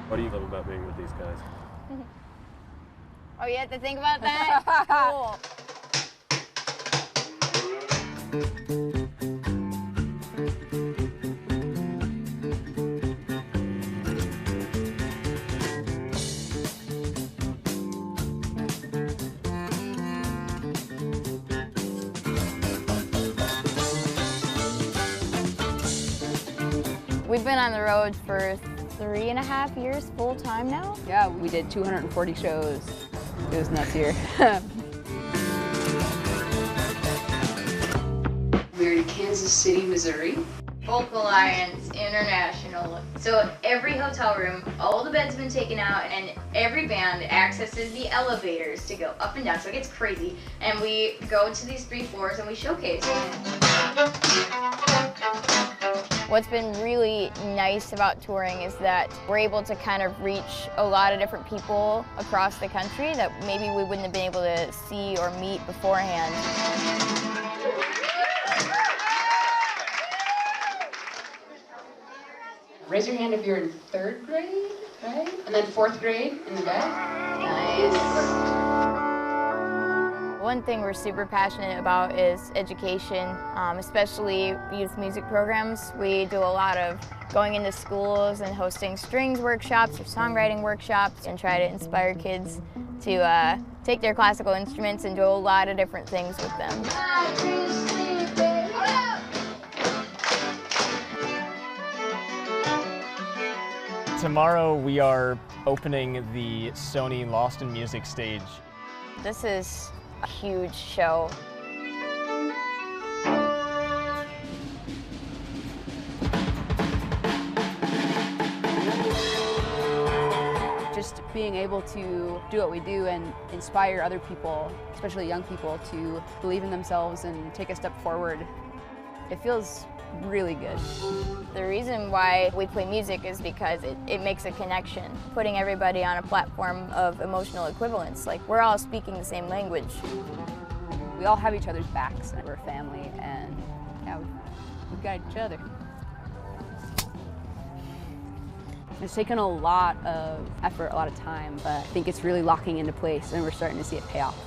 What do you love about being with these guys? Oh, you have to think about that? Cool. We've been on the road for 3.5 years full time now. Yeah, we did 240 shows. It was nuts here. We're in Kansas City, Missouri. Folk Alliance International. So every hotel room, all the beds have been taken out, and every band accesses the elevators to go up and down. So it gets crazy. And we go to these 3 floors and we showcase. What's been really nice about touring is that we're able to kind of reach a lot of different people across the country that maybe we wouldn't have been able to see or meet beforehand. Raise your hand if you're in 3rd grade, right? And then 4th grade in the back. Nice. One thing we're super passionate about is education, especially youth music programs. We do a lot of going into schools and hosting strings workshops or songwriting workshops and try to inspire kids to take their classical instruments and do a lot of different things with them. Tomorrow we are opening the Sony Lost in Music stage. This is a huge show. Just being able to do what we do and inspire other people, especially young people, to believe in themselves and take a step forward. It feels really good. The reason why we play music is because it makes a connection, putting everybody on a platform of emotional equivalence. Like, we're all speaking the same language. We all have each other's backs, and we're a family, and yeah, we've got each other. It's taken a lot of effort, a lot of time, but I think it's really locking into place, and we're starting to see it pay off.